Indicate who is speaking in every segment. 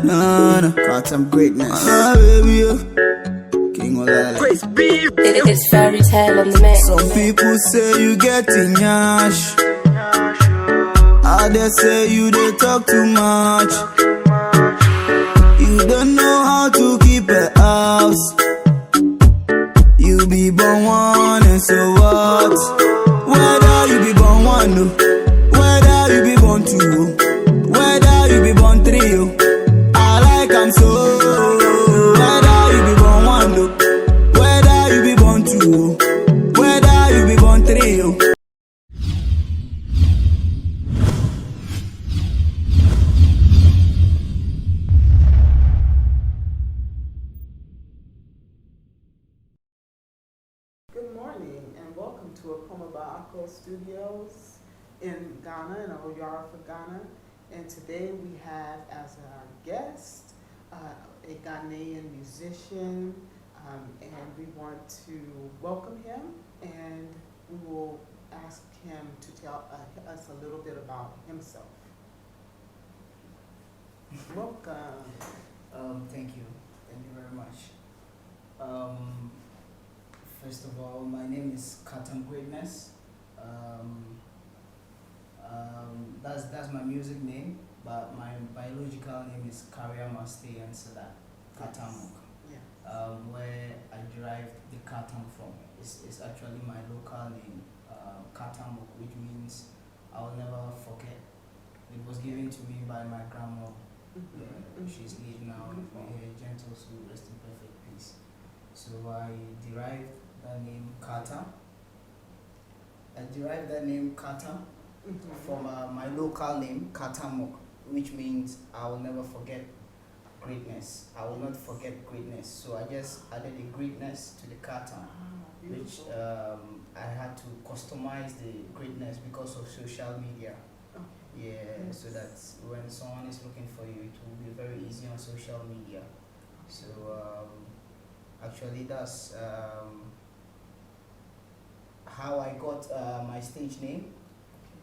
Speaker 1: Nah, nah, Kartam Graytnes. Ah, baby, King Olale.
Speaker 2: It's fairy tale on the mix.
Speaker 1: Some people say you getting yash. Others say you they talk too much. You don't know how to keep a house. You be born one and so what? Whether you be born one, no. Whether you be born two, whether you be born three, oh. I like am so. Whether you be born one, no. Whether you be born two, whether you be born three, oh.
Speaker 3: Good morning and welcome to Akoma Baako Studios in Ghana, in Oyara for Ghana. And today we have as our guest a Ghanaian musician, and we want to welcome him, and we will ask him to tell us a little bit about himself. Welcome.
Speaker 4: Thank you very much. First of all, my name is Kartam Graytnes. That's my music name, but my biological name is Kartam Katam, where I derived the Kartam from. It's actually my local name, Katam, which means I will never forget. It was given to me by my grandma. She's living now with me here, gentle soul, rest in perfect peace. So I derived the name Kartam. I derived the name Kartam from my local name, Katamok, which means I will never forget greatness. I will not forget greatness. So I just added a greatness to the Kartam, which I had to customize the greatness because of social media. So that when someone is looking for you, it will be very easy on social media. So actually that's how I got my stage name.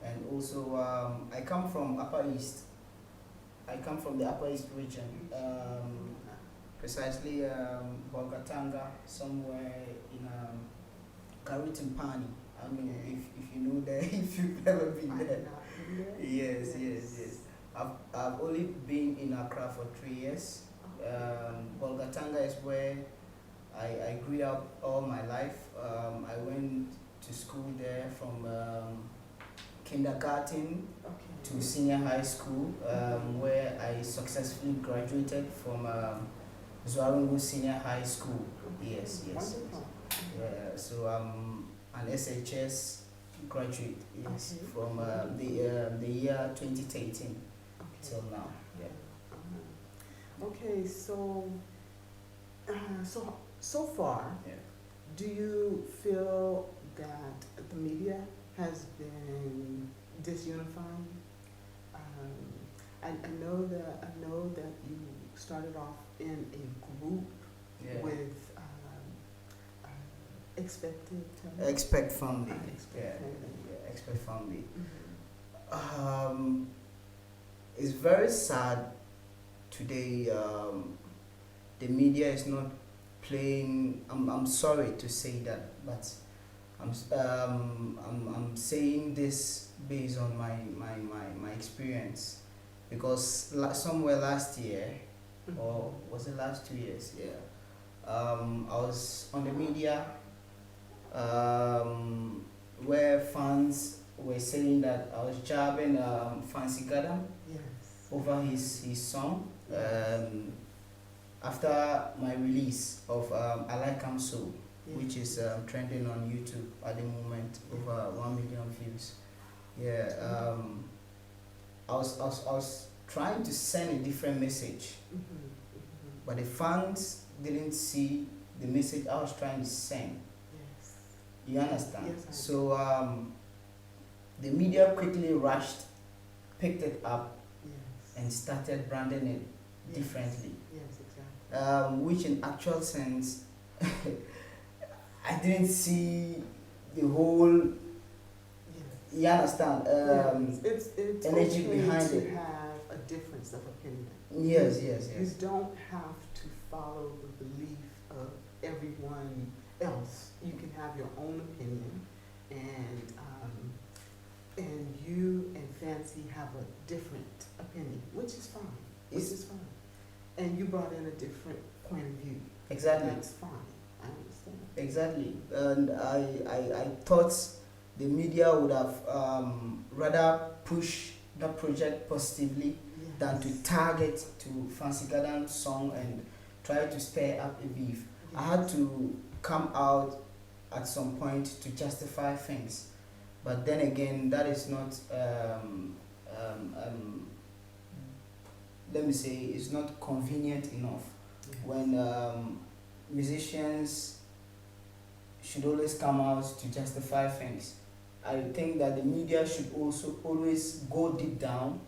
Speaker 4: And also I come from Upper East. I come from the Upper East region, precisely Bolgatanga, somewhere in Karitimpani. I mean, if you know there, if you've ever been there. Yes. I've only been in Accra for 3 years. Bolgatanga is where I grew up all my life. I went to school there from kindergarten to senior high school, where I successfully graduated from Zwarungu Senior High School. Yes. So I'm an SHS graduate. Yes, from the year 2013 till now.
Speaker 3: Okay, so far, do you feel that the media has been disunifying? I know that you started off in a group with Expect
Speaker 4: Family. Expect Family. It's very sad today. The media is not playing. I'm sorry to say that, but I'm saying this based on my experience, because somewhere last year, or was it last 2 years? I was on the media where fans were saying that I was jabbing Fancy Gadam over his song after my release of I Like Am So, which is trending on YouTube at the moment, over 1 million views. I was trying to send a different message, but the fans didn't see the message I was trying to send. You understand?
Speaker 3: Yes,
Speaker 4: so the media quickly rushed, picked it up, and started branding it differently. Which in actual sense, I didn't see the whole. You understand?
Speaker 3: It's
Speaker 4: energy
Speaker 3: okay
Speaker 4: behind
Speaker 3: to
Speaker 4: it.
Speaker 3: have a difference of opinion.
Speaker 4: Yes.
Speaker 3: You don't have to follow the belief of everyone else. You can have your own opinion, and you and Fancy have a different opinion, which is fine. And you brought in a different point of view.
Speaker 4: Exactly.
Speaker 3: That's fine. I understand.
Speaker 4: Exactly. And I thought the media would have rather push the project positively than to target to Fancy Gadam's song and try to stir up a beef. I had to come out at some point to justify things. But then again, that is not, let me say, it's not convenient enough. When musicians should always come out to justify things. I think that the media should also always go deep down,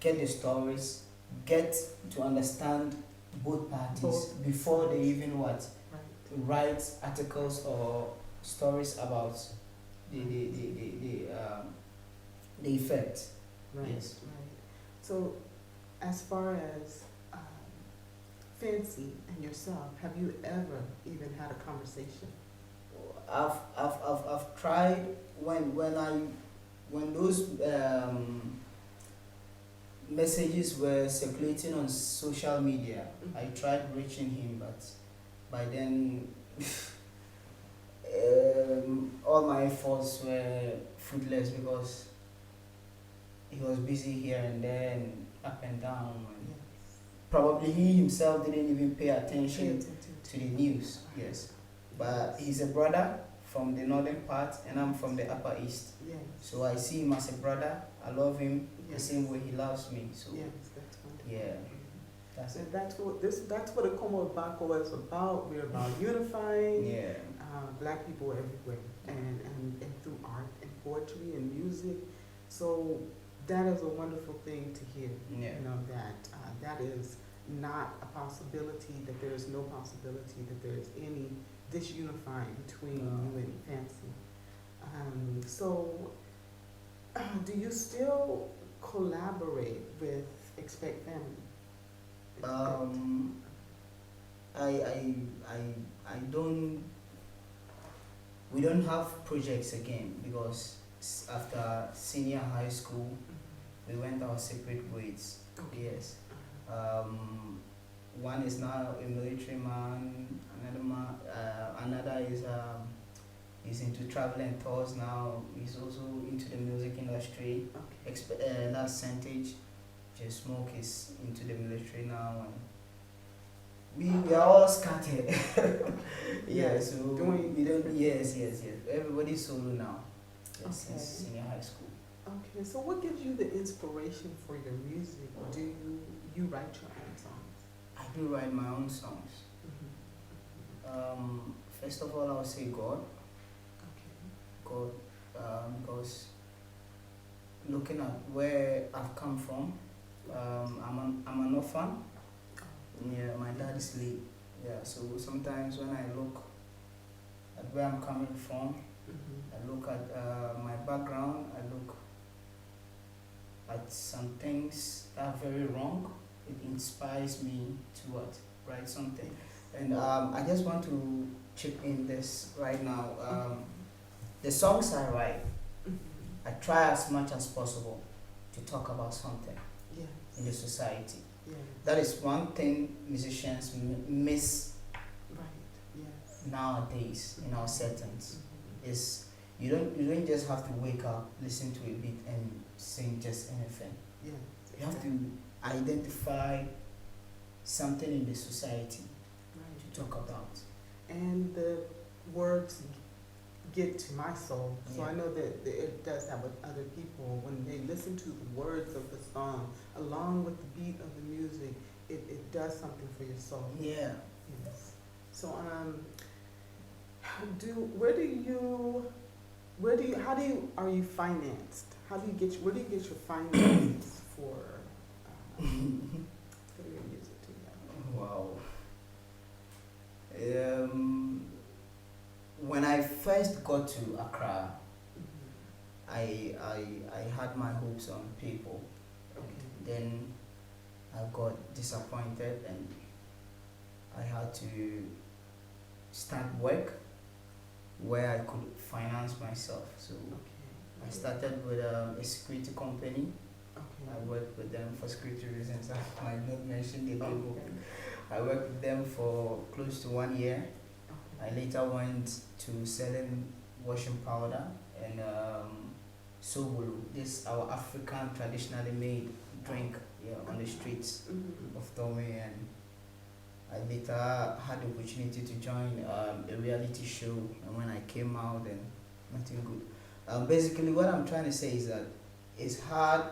Speaker 4: get the stories, get to understand both parties before they even write articles or stories about the effect.
Speaker 3: Right.
Speaker 4: Yes.
Speaker 3: Right. So, as far as Fancy and yourself, have you ever even had a conversation?
Speaker 4: I've tried when those messages were circulating on social media. I tried reaching him, but by then all my efforts were fruitless because he was busy here and there and up and down. And probably he himself didn't even pay attention to the news. Yes, but he's a brother from the northern part and I'm from the upper east.
Speaker 3: Yes.
Speaker 4: So I see him as a brother. I love him the same way he loves me. So
Speaker 3: yes, that's wonderful.
Speaker 4: yeah, that's
Speaker 3: So
Speaker 4: it.
Speaker 3: that's what Akomo Bako is about. We're about unifying
Speaker 4: Yeah.
Speaker 3: Black people everywhere, and through art and poetry and music. So that is a wonderful thing to hear.
Speaker 4: Yeah.
Speaker 3: You know that that is not a possibility. That there is no possibility that there is any disunifying between you and Fancy. So, do you still collaborate with Expect Family?
Speaker 4: I don't. We don't have projects again because after senior high school, we went our separate ways.
Speaker 3: Okay.
Speaker 4: Yes. One is now a military man. Another is into travel and tours now. He's also into the music industry.
Speaker 3: Okay.
Speaker 4: Last Centage, just Smoke is into the military now, and we are all scattered. Yeah, so we don't. Yes. Everybody's solo now. Yes, since senior high school.
Speaker 3: Okay. So, what gives you the inspiration for your music? Do you write your own songs?
Speaker 4: I do write my own songs. First of all, I'll say God. God, because looking at where I've come from, I'm an orphan. Yeah, my dad is late. Yeah, so sometimes when I look at where I'm coming from, I look at my background, I look at some things that are very wrong. It inspires me to write something. And I just want to chip in this right now. The songs I write, I try as much as possible to talk about something in the society. That is one thing musicians miss nowadays in our settings. Is you don't just have to wake up, listen to a beat, and sing just anything. You have to identify something in the society to talk about.
Speaker 3: And the words get to my soul. So I know that it does have with other people. When they listen to the words of the song, along with the beat of the music, it does something for your soul.
Speaker 4: Yeah.
Speaker 3: Yes. So how are you financed? Where do you get your finances for your music together?
Speaker 4: Wow. When I first got to Accra, I had my hopes on people.
Speaker 3: Okay.
Speaker 4: Then I got disappointed and I had to start work where I could finance myself. So I started with a security company. I worked with them for security reasons. I might not mention the name. I worked with them for close to 1 year. I later went to selling washing powder and sobolo. This our African traditionally made drink on the streets of Tome, and I later had the opportunity to join a reality show, and when I came out, and nothing good. Basically, what I'm trying to say is that it's hard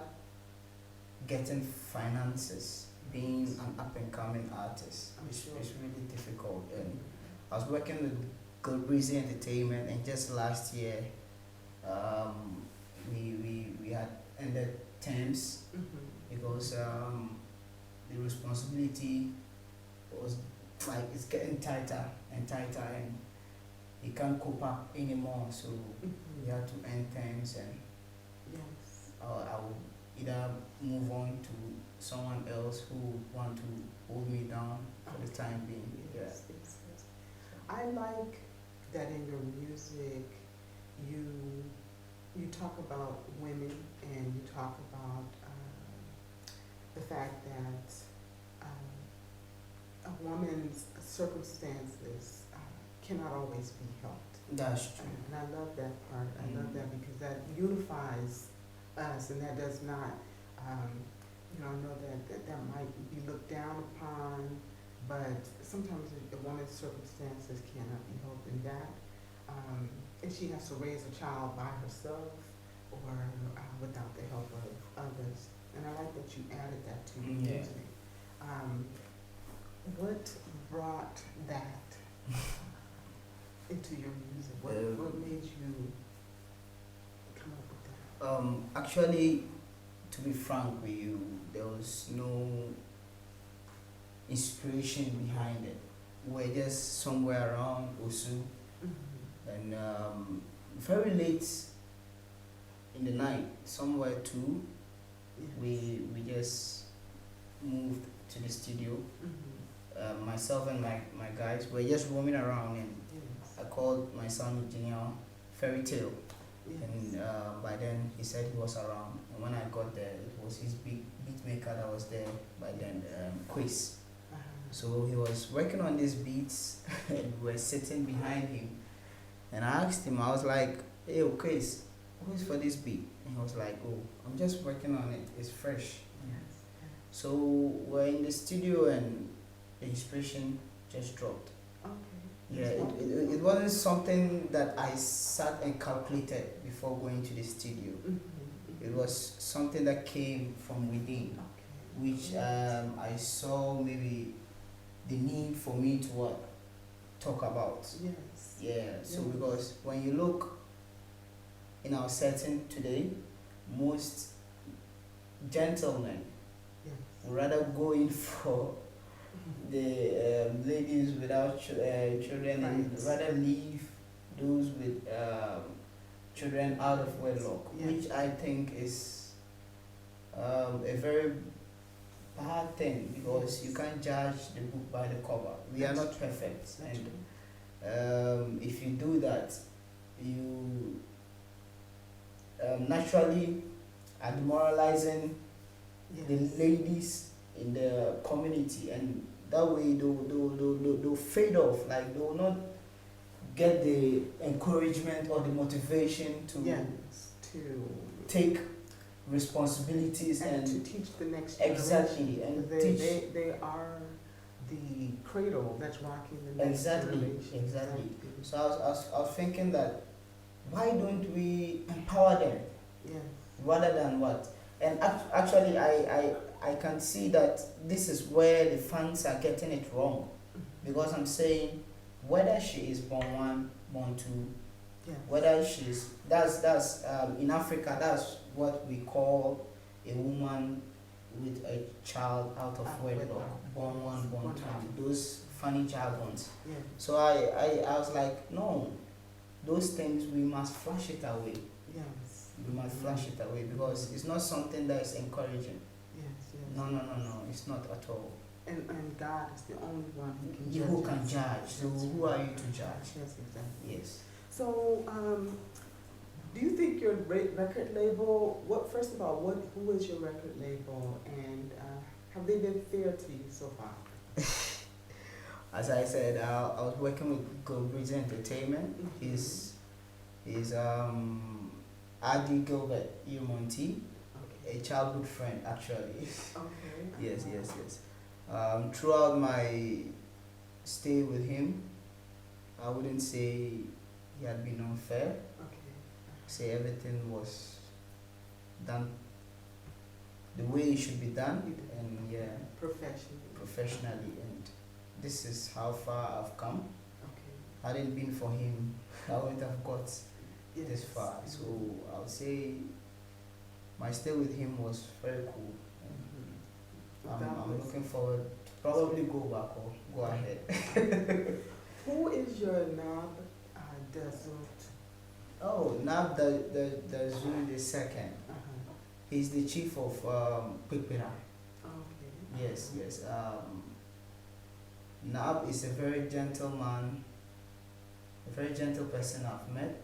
Speaker 4: getting finances being an up and coming artist. It's really difficult. And I was working with Good Breezy Entertainment, and just last year, we had ended terms because the responsibility was like it's getting tighter and tighter, and he can't cope up anymore. So we had to end terms, and I would either move on to someone else who want to hold me down for the time being. Yes.
Speaker 3: I like that in your music you talk about women, and you talk about the fact that a woman's circumstances cannot always be helped.
Speaker 4: That's true.
Speaker 3: And I love that part. I love that because that unifies us, and that does not, I know that might be looked down upon, but sometimes a woman's circumstances cannot be helped in that. And she has to raise a child by herself or without the help of others. And I like that you added that to your music. What brought that into your music? What made you come up with that?
Speaker 4: Actually, to be frank with you, there was no inspiration behind it. We're just somewhere around Osu, and very late in the night, somewhere too, we just moved to the studio. Myself and my guys were just roaming around, and I called my son Junior Fairy Tale, and by then he said he was around, and when I got there, it was his big beat maker that was there by then, Quiz. So he was working on these beats and we were sitting behind him, and I asked him, I was like, hey Quiz, who's for this beat? And he was like, oh, I'm just working on it, it's fresh. So we're in the studio and the inspiration just dropped. Yeah, it wasn't something that I sat and calculated before going to the studio. It was something that came from within, which I saw maybe the need for me to talk about. So because when you look in our setting today, most gentlemen would rather go in for the ladies without children, and rather leave those with children out of wedlock, which I think is a very bad thing, because you can't judge the book by the cover. We are not perfect, and if you do that, you naturally are demoralizing the ladies in the community, and that way they'll fade off. Like they will not get the encouragement or the motivation to take responsibilities and
Speaker 3: to teach the next generation.
Speaker 4: Exactly, and
Speaker 3: they are the cradle that's rocking the next generation.
Speaker 4: Exactly. So I was thinking that why don't we empower them rather than what? And actually I can see that this is where the fans are getting it wrong, because I'm saying whether she is born one, born two, whether she's that's in Africa, that's what we call a woman with a child out of wedlock, born one, born two, those funny jargons. So I was like, no, those things we must flush it away. We must flush it away, because it's not something that is encouraging. No, it's not at all.
Speaker 3: And God is the only one who can
Speaker 4: You
Speaker 3: judge.
Speaker 4: who can judge. So
Speaker 3: That's
Speaker 4: who are you to judge?
Speaker 3: Yes, exactly.
Speaker 4: Yes.
Speaker 3: So, do you think your record label? First of all, who is your record label, and have they been fair to you so far?
Speaker 4: As I said, I was working with Gadam Entertainment.
Speaker 3: Mm-hmm.
Speaker 4: He's Adi Gilbert Umonti,
Speaker 3: Okay.
Speaker 4: a childhood friend actually.
Speaker 3: Okay.
Speaker 4: Yes. Throughout my stay with him, I wouldn't say he had been unfair.
Speaker 3: Okay.
Speaker 4: Say everything was done the way it should be done, and professionally. And this is how far I've come.
Speaker 3: Okay.
Speaker 4: Had it been for him, I wouldn't have got this far. So I would say my stay with him was very cool. I'm looking forward to probably go back or go ahead.
Speaker 3: Who is your Nab Desert?
Speaker 4: Oh, Nab the Zulu the second. He's the chief of Pipira.
Speaker 3: Okay.
Speaker 4: Yes. Nab is a very gentle man, a very gentle person I've met,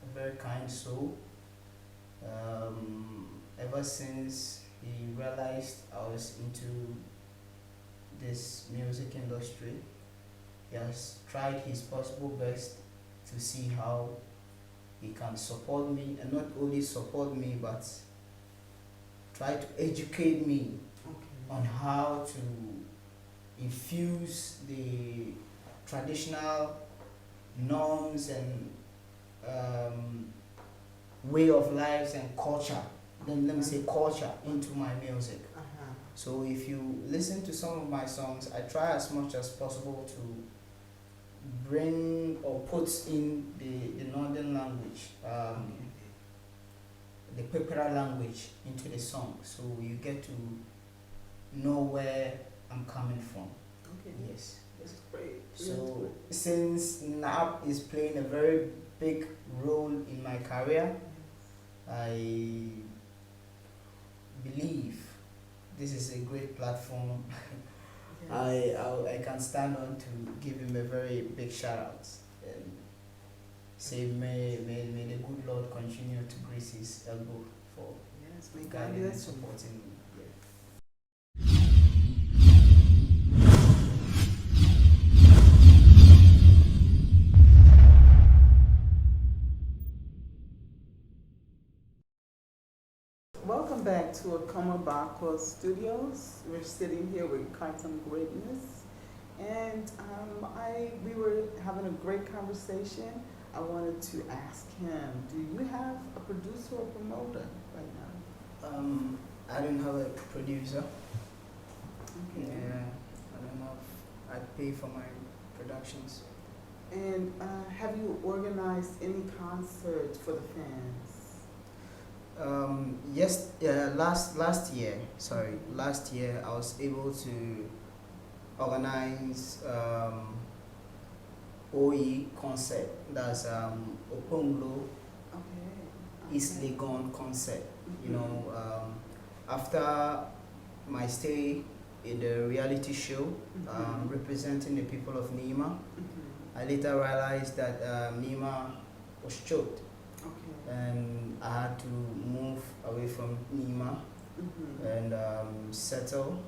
Speaker 4: a very kind soul. Ever since he realized I was into this music industry, he has tried his possible best to see how he can support me, and not only support me but try to educate me on how to infuse the traditional norms and way of lives and culture, then let me say culture, into my music. So if you listen to some of my songs, I try as much as possible to bring or put in the northern language, the Pipira language into the song, so you get to know where I'm coming from.
Speaker 3: Okay.
Speaker 4: Yes.
Speaker 3: That's great.
Speaker 4: So since NAB is playing a very big role in my career, I believe this is a great platform.
Speaker 3: Yes.
Speaker 4: I can stand on to give him a very big shout out and say may the good Lord continue to grace his elbow for
Speaker 3: May God
Speaker 4: guiding and
Speaker 3: bless you.
Speaker 4: supporting me.
Speaker 3: Welcome back to Akoma Bakwa Studios. We're sitting here with Kartam Graytnes, and we were having a great conversation. I wanted to ask him, do you have a producer or promoter right now?
Speaker 4: I don't have a producer.
Speaker 3: Okay.
Speaker 4: Yeah, I don't have. I pay for my productions.
Speaker 3: And have you organized any concerts for the fans?
Speaker 4: Yes. Last year I was able to organize OE concert. That's Oponglo
Speaker 3: Okay.
Speaker 4: East Legon concert. You know, after my stay in the reality show representing the people of Nima, I later realized that Nima was choked, and I had to move away from Nima and settle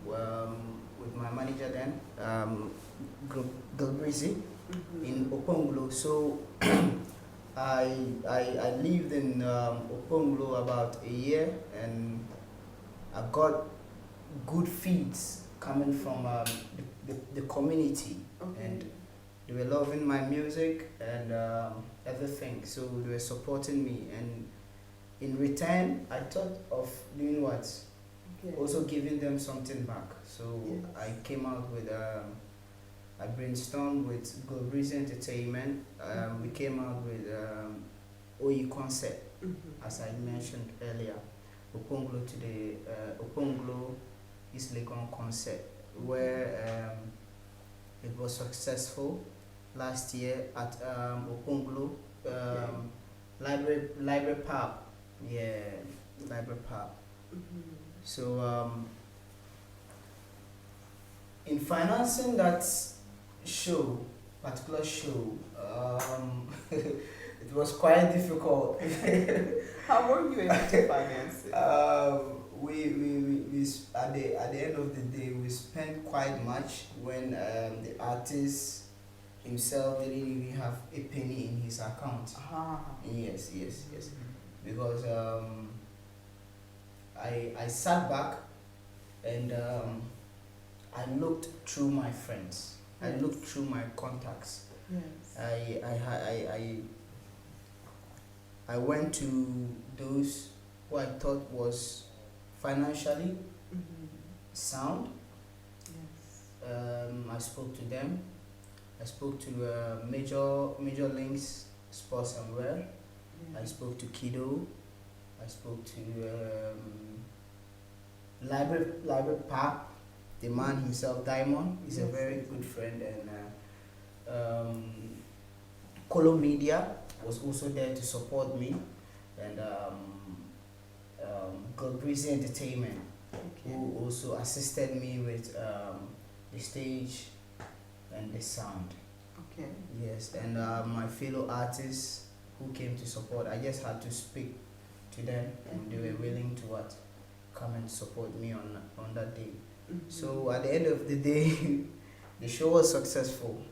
Speaker 4: with my manager then, Gilbrizi, in Oponglo. So I lived in Oponglo about a year, and I got good feeds coming from the community, and they were loving my music and everything. So they were supporting me, and in return, I thought of doing what? Also giving them something back. So I came out with I brainstormed with Gadam Entertainment. We came out with OE concept, as I mentioned earlier, Oponglo to the Oponglo East Legon concept, where it was successful last year at Oponglo Library Park. Yeah, Library Park. So In financing that particular show, it was quite difficult.
Speaker 3: How were you able to finance it?
Speaker 4: At the end of the day, we spent quite much when the artist himself didn't even have a penny in his account. Yes. Because I sat back and I looked through my friends. I looked through my contacts.
Speaker 3: Yes.
Speaker 4: I went to those who I thought was financially sound.
Speaker 3: Yes.
Speaker 4: I spoke to them. I spoke to Major Links Sports and Wear.
Speaker 3: Yes.
Speaker 4: I spoke to Kido. I spoke to Library Park. The man himself, Diamond, is a very good friend, and Colo Media was also there to support me, and Breezy Entertainment, who also assisted me with the stage and the sound.
Speaker 3: Okay.
Speaker 4: Yes, and my fellow artists who came to support, I just had to speak to them, and they were willing to come and support me on that day. So at the end of the day, the show was successful.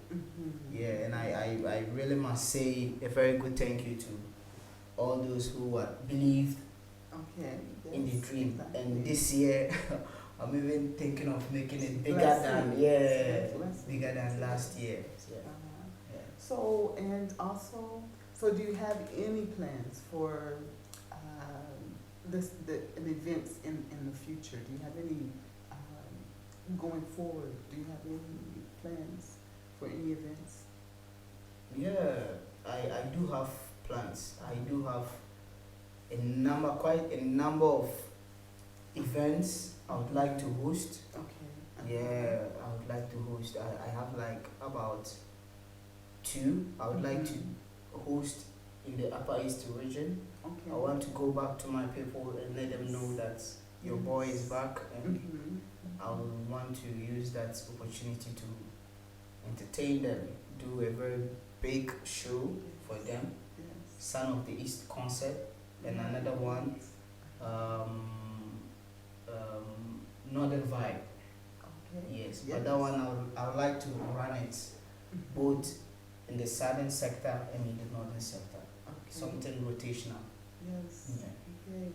Speaker 4: Yeah, and I really must say a very good thank you to all those who believed in the dream.
Speaker 3: Exactly.
Speaker 4: And this year, I'm even thinking of making it bigger than last year. Yeah.
Speaker 3: So, and also, so do you have any plans for the events in the future? Do you have any going forward? Do you have any plans for any events?
Speaker 4: Yeah, I do have plans. I do have quite a number of events I would like to host.
Speaker 3: Okay.
Speaker 4: Yeah, I would like to host. I have like about 2. I would like to host in the Upper East region.
Speaker 3: Okay.
Speaker 4: I want to go back to my people and let them know that your boy is back, and I would want to use that opportunity to entertain them, do a very big show for them. Son of the East concert, and another one, Northern Vibe. Yes, but that one I would like to run it both in the southern sector and in the northern sector. Something rotational.
Speaker 3: Yes.
Speaker 4: Yeah.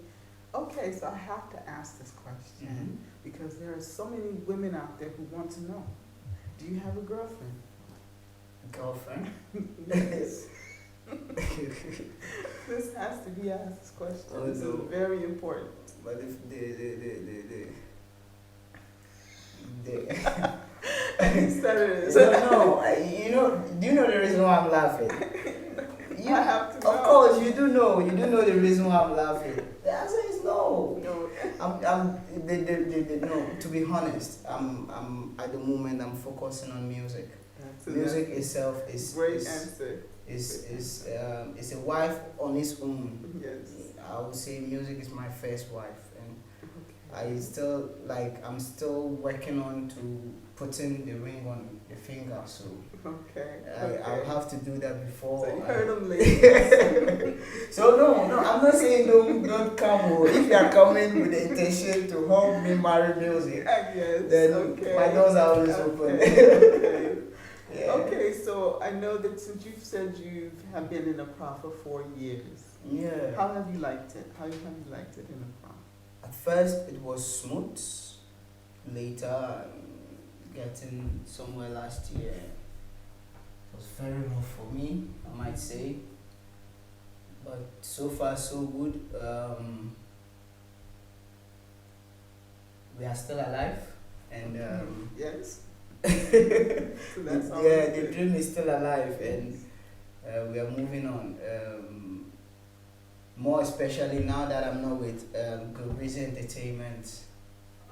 Speaker 3: Okay, so I have to ask this question because there are so many women out there who want to know. Do you have a girlfriend?
Speaker 4: Girlfriend?
Speaker 3: Yes. This has to be asked, this question.
Speaker 4: Oh,
Speaker 3: this
Speaker 4: no.
Speaker 3: is very important.
Speaker 4: But if the
Speaker 3: He said it is.
Speaker 4: no, do you know the reason why I'm laughing?
Speaker 3: I have to know.
Speaker 4: Of course, you do know the reason why I'm laughing. The answer is no.
Speaker 3: No.
Speaker 4: No. To be honest, I'm at the moment I'm focusing on music. Music itself is
Speaker 3: great answer.
Speaker 4: Is a wife on its own.
Speaker 3: Yes.
Speaker 4: I would say music is my first wife, and I'm still working on to putting the ring on the finger. So I'll have to do that before.
Speaker 3: So you heard him, ladies.
Speaker 4: So no, I'm not saying don't come. If you are coming with the intention to help me marry music, then my doors are always open. Yeah.
Speaker 3: Okay, so I know that since you've said you have been in Accra for 4 years.
Speaker 4: Yeah.
Speaker 3: How have you liked it? How have you liked it in Accra?
Speaker 4: At first, it was smooth. Later, getting somewhere last year, it was very rough for me, I might say. But so far, so good. We are still alive, and
Speaker 3: yes.
Speaker 4: So the dream is still alive, and we are moving on. More especially now that I'm not with Breezy Entertainment,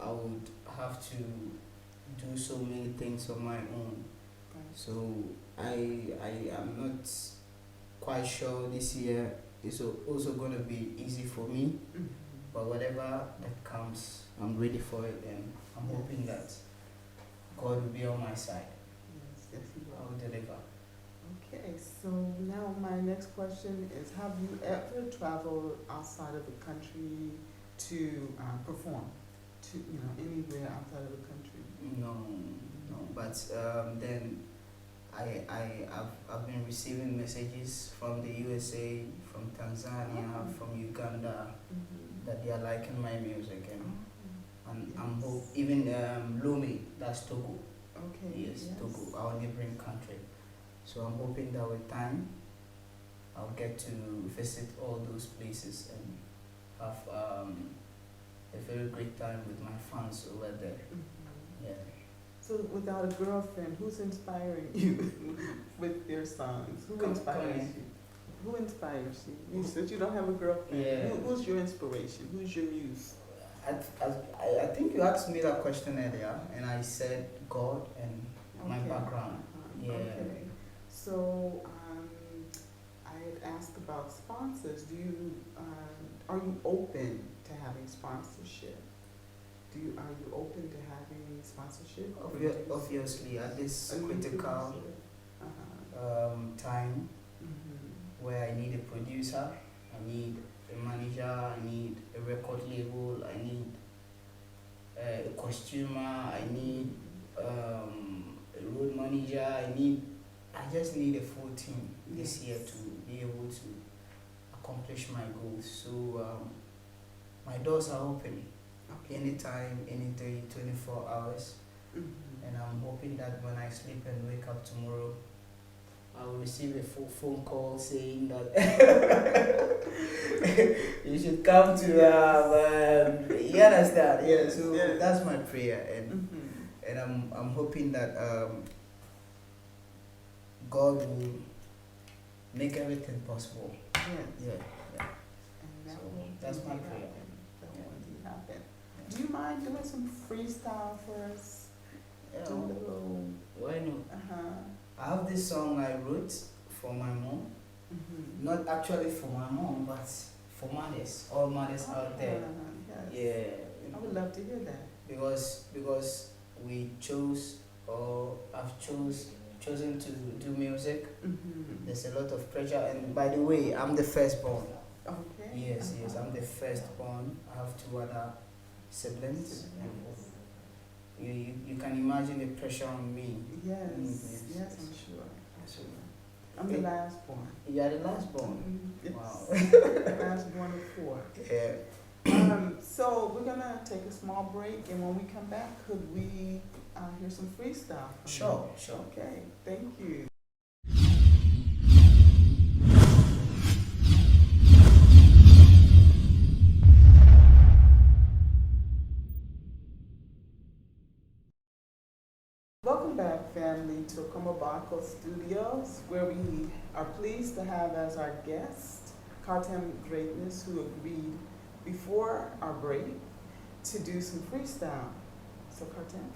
Speaker 4: I would have to do so many things on my own. So I am not quite sure this year is also going to be easy for me. But whatever that comes, I'm ready for it, and I'm hoping that God will be on my side.
Speaker 3: Yes, yes, He
Speaker 4: I
Speaker 3: will.
Speaker 4: will deliver.
Speaker 3: Okay, so now my next question is: have you ever traveled outside of the country to perform? To anywhere outside of the country?
Speaker 4: No, no. But then I've been receiving messages from the USA, from Tanzania, from Uganda, that they are liking my music, and even Lome, that's Togo.
Speaker 3: Okay.
Speaker 4: Yes, Togo, our neighboring country. So I'm hoping that with time I'll get to visit all those places and have a very great time with my fans over there. Yeah.
Speaker 3: So without a girlfriend, who's inspiring you with your songs? Who inspires you? Who inspires you? You said you don't have a girlfriend.
Speaker 4: Yeah.
Speaker 3: Who's your inspiration? Who's your muse?
Speaker 4: I think you asked me that question earlier, and I said God and my background. Yeah.
Speaker 3: Okay. So I had asked about sponsors. Are you open to having sponsorship? Are you open to having sponsorship?
Speaker 4: Obviously, at this critical time where I need a producer, I need a manager, I need a record label, I need a costumer, I need a road manager, I just need a full team this year to be able to accomplish my goals. So my doors are open. Anytime, any day, 24 hours. And I'm hoping that when I sleep and wake up tomorrow, I will receive a full phone call saying that you should come to you understand? Yeah, so that's my prayer, and I'm hoping that God will make everything possible. Yeah.
Speaker 3: And
Speaker 4: So that's my prayer.
Speaker 3: That will indeed happen. Do you mind doing some freestyle for us?
Speaker 4: Yeah.
Speaker 3: Do a little.
Speaker 4: Why not? I have this song I wrote for my mom. Not actually for my mom, but for mothers, all mothers out there.
Speaker 3: Yes.
Speaker 4: Yeah.
Speaker 3: I would love to hear that.
Speaker 4: Because we chose, or I've chosen to do music. There's a lot of pressure, and by the way, I'm the firstborn.
Speaker 3: Okay.
Speaker 4: Yes, I'm the firstborn. I have 2 other siblings. You can imagine the pressure on me.
Speaker 3: Yes, I'm sure.
Speaker 4: So,
Speaker 3: I'm the last born.
Speaker 4: You are the last born.
Speaker 3: Yes.
Speaker 4: Wow.
Speaker 3: Last one of 4.
Speaker 4: Yeah.
Speaker 3: So we're gonna take a small break, and when we come back, could we hear some freestyle?
Speaker 4: Sure.
Speaker 3: Okay. Thank you. Welcome back, family, to Komobako Studios, where we are pleased to have as our guest Kartam Graytnes, who agreed before our break to do some freestyle. So, Kartam.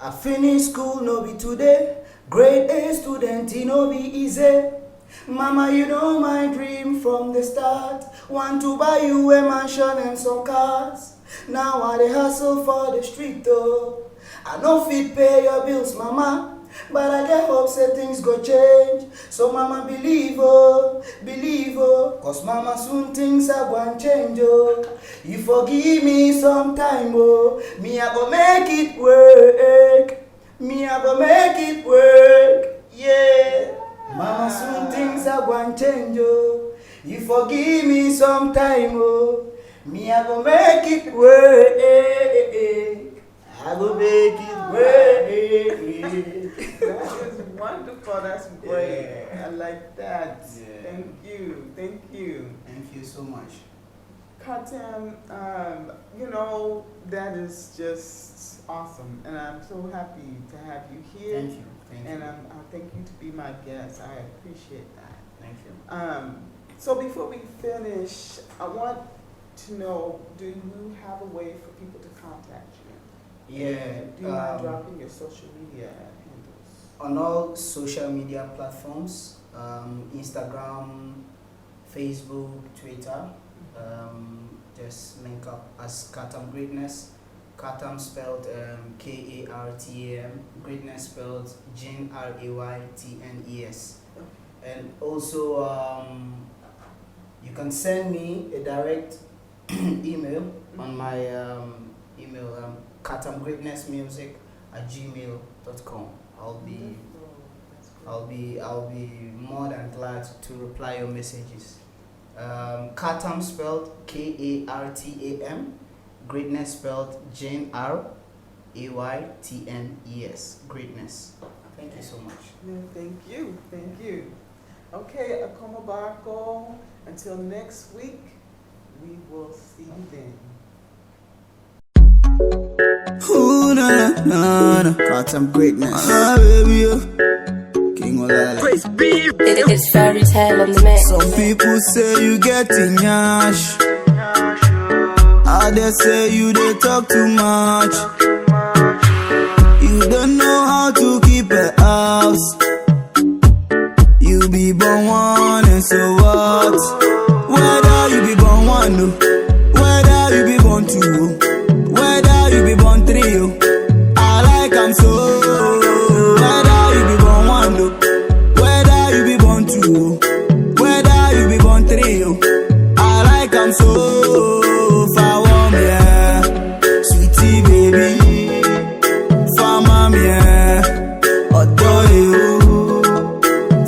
Speaker 4: I finished school, no be today. Grade A student, it no be easy. Mama, you know my dream from the start. Want to buy you a mansion and some cars. Now I dey hustle for the street though. I no fit pay your bills, mama, but I get hope say things go change. So mama believe oh, cause mama soon things are going change oh. You forgive me some time oh, me I go make it work. Me I go make it work, yeah. Mama soon things are going change oh. You forgive me some time oh, me I go make it work. I will make it work.
Speaker 3: That is wonderful. That's great.
Speaker 4: Yeah.
Speaker 3: I like that.
Speaker 4: Yeah.
Speaker 3: Thank you.
Speaker 4: Thank you so much.
Speaker 3: Kartam, that is just awesome, and I'm so happy to have you here.
Speaker 4: Thank you.
Speaker 3: And I thank you to be my guest. I appreciate that.
Speaker 4: Thank you.
Speaker 3: So before we finish, I want to know: do you have a way for people to contact you?
Speaker 4: Yeah.
Speaker 3: Do you mind dropping your social media handles?
Speaker 4: On all social media platforms, Instagram, Facebook, Twitter, just link up as Kartam Graytnes. Kartam spelled Kartam, Graytnes spelled Graytnes. And also, you can send me a direct email on my email, kartamgraytnesmusic@gmail.com. I'll be more than glad to reply your messages. Kartam spelled Kartam, Graytnes spelled Graytnes. Graytnes. Thank you so much.
Speaker 3: No, thank you. Okay, Akomabako. Until next week, we will see you then.
Speaker 1: Ooh, na na na, Kartam Graytnes. Ah, baby, King Olala.
Speaker 2: It's fairy tale on the mix.
Speaker 1: Some people say you getting yash. Others say you they talk too much. You don't know how to keep a house. You be born one and so what? Whether you be born one, no. Whether you be born two, whether you be born three, I like I'm so. Whether you be born one, no. Whether you be born two, whether you be born three, I like I'm so. Far warm, yeah, sweetie baby. Far mom, yeah, adore you.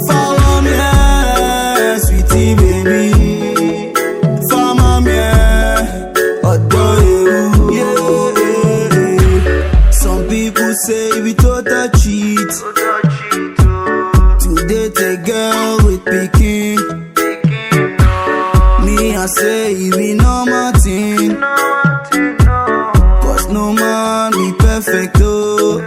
Speaker 1: Far warm, yeah, sweetie baby. Far mom, yeah, adore you. Yeah. Some people say we total cheat. To date a girl with Peking. Me, I say it be normal thing. Cause no man be perfect, oh.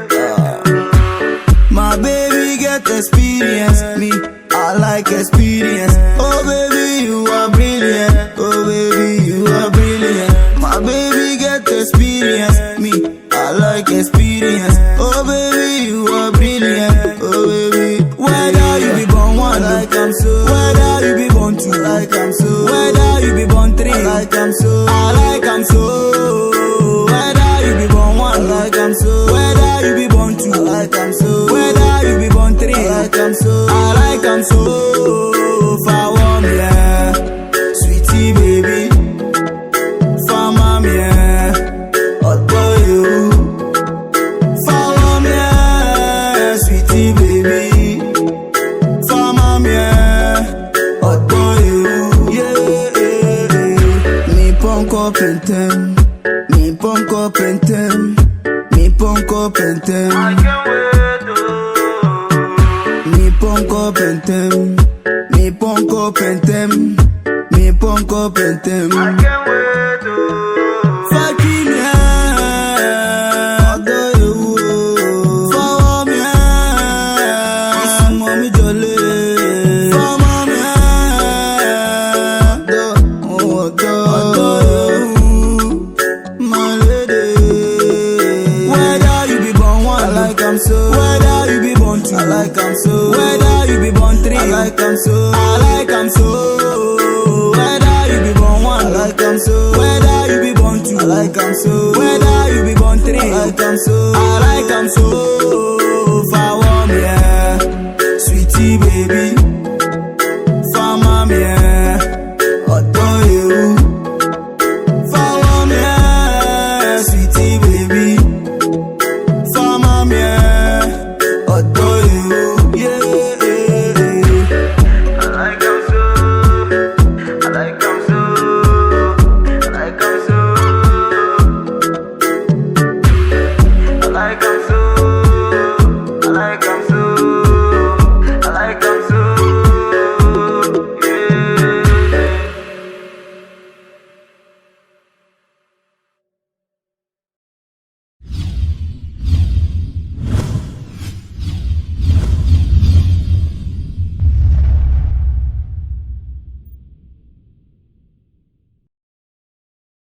Speaker 1: My baby get experience. Me, I like experience. Oh baby, you are brilliant. Oh baby, you are brilliant. My baby get experience. Me, I like experience. Oh baby, you are brilliant. Oh baby, whether you be born one, like I'm so. Whether you be born two, like I'm so. Whether you be born three, like I'm so. I like I'm so. Whether you be born one, like I'm so. Whether you be born two, like I'm so. Whether you be born three, like I'm so. I like I'm so. Far warm, yeah, sweetie baby. Far mom, yeah, adore you. Far warm, yeah, sweetie baby. Far mom, yeah, adore you. Yeah. Me punk up and tem. Me punk up and tem. Me punk up and tem. Me punk up and tem. Me punk up and tem. Me punk up and tem. Fuck him, yeah. Adore you. Follow me, yeah. Kiss mommy jolly. Follow me, yeah. Adore you, my lady. Whether you be born one, I like I'm so. Whether you be born two, I like I'm so. Whether you be born three, I like I'm so. I like I'm so. Whether you be born one, I like I'm so. Whether you be born two, I like I'm so. Whether you be born three, I like I'm so. I like I'm so.